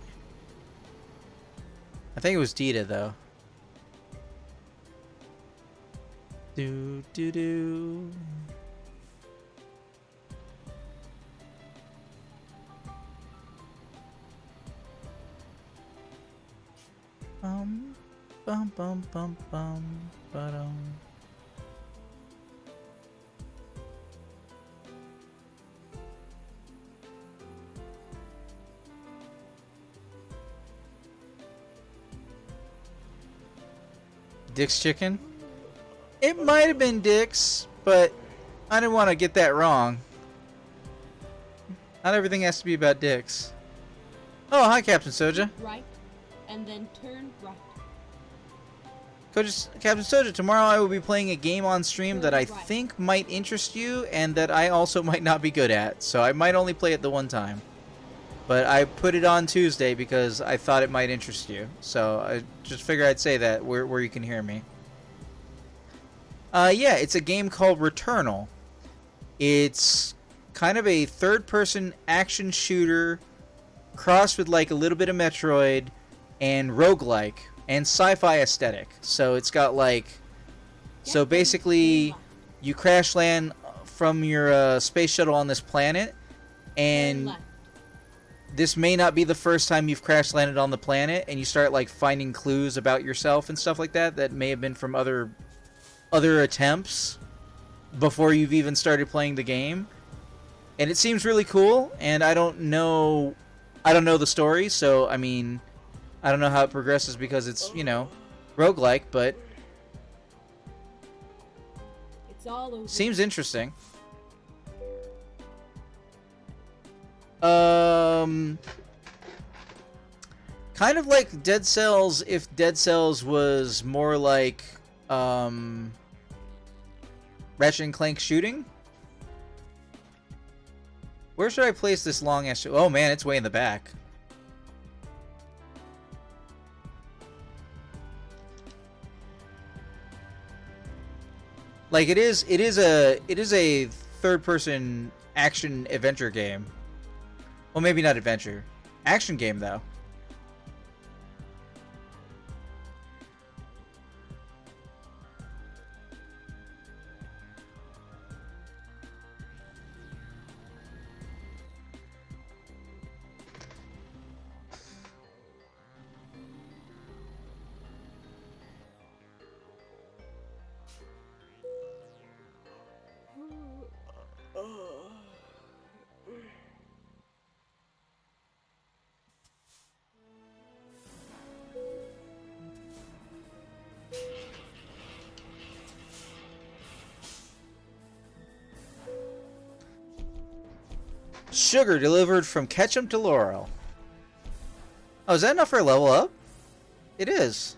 I think it was Dita, though. Do do do. Bum bum bum bum ba-dum. Dick's Chicken? It might have been Dick's, but I didn't want to get that wrong. Not everything has to be about Dick's. Oh, hi, Captain Soja. Right, and then turn right. Captain Soja, tomorrow I will be playing a game on stream that I think might interest you and that I also might not be good at. So I might only play it the one time. But I put it on Tuesday because I thought it might interest you. So I just figured I'd say that where you can hear me. Yeah, it's a game called Returnal. It's kind of a third-person action shooter crossed with like a little bit of Metroid and roguelike and sci-fi aesthetic. So it's got like... So basically, you crash land from your space shuttle on this planet, and this may not be the first time you've crash landed on the planet, and you start like finding clues about yourself and stuff like that that may have been from other attempts before you've even started playing the game. And it seems really cool, and I don't know the story, so I mean, I don't know how it progresses because it's, you know, roguelike, but It's all over. seems interesting. Kind of like Dead Cells if Dead Cells was more like Ratchet and Clank shooting. Where should I place this long ass? Oh man, it's way in the back. Like it is a third-person action adventure game. Well, maybe not adventure. Action game though. Sugar delivered from Ketchum to Laurel. Oh, is that enough for a level up? It is.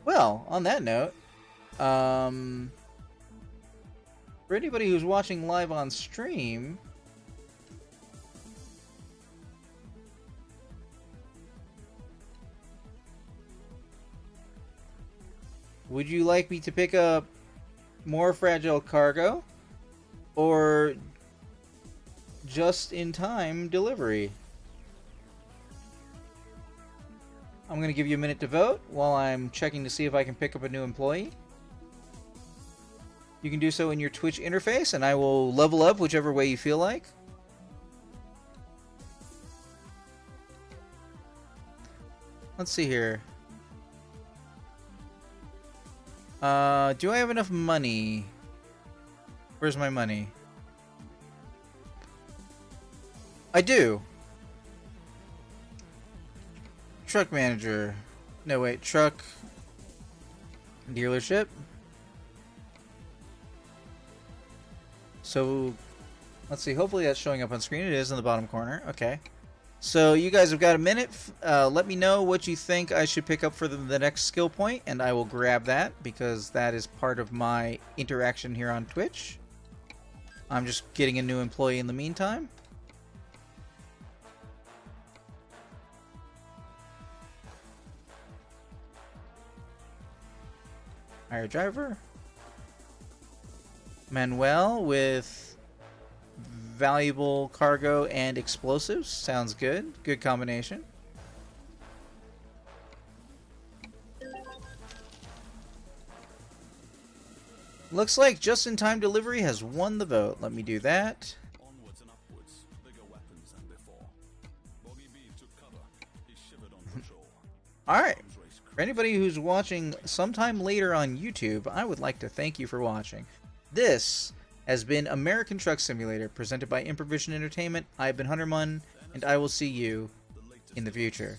Well, on that note, for anybody who's watching live on stream, would you like me to pick up more fragile cargo or just-in-time delivery? I'm going to give you a minute to vote while I'm checking to see if I can pick up a new employee. You can do so in your Twitch interface, and I will level up whichever way you feel like. Let's see here. Do I have enough money? Where's my money? I do. Truck manager. No, wait. Truck dealership. So, let's see. Hopefully that's showing up on screen. It is in the bottom corner. Okay. So, you guys have got a minute. Let me know what you think I should pick up for the next skill point, and I will grab that because that is part of my interaction here on Twitch. I'm just getting a new employee in the meantime. Hire driver. Manuel with valuable cargo and explosives. Sounds good. Good combination. Looks like just-in-time delivery has won the vote. Let me do that. Onwards and upwards, bigger weapons than before. Boggy B took cover. He shivered on patrol. Alright. For anybody who's watching sometime later on YouTube, I would like to thank you for watching. This has been American Truck Simulator, presented by Improvision Entertainment. I've been Huntermun, and I will see you in the future.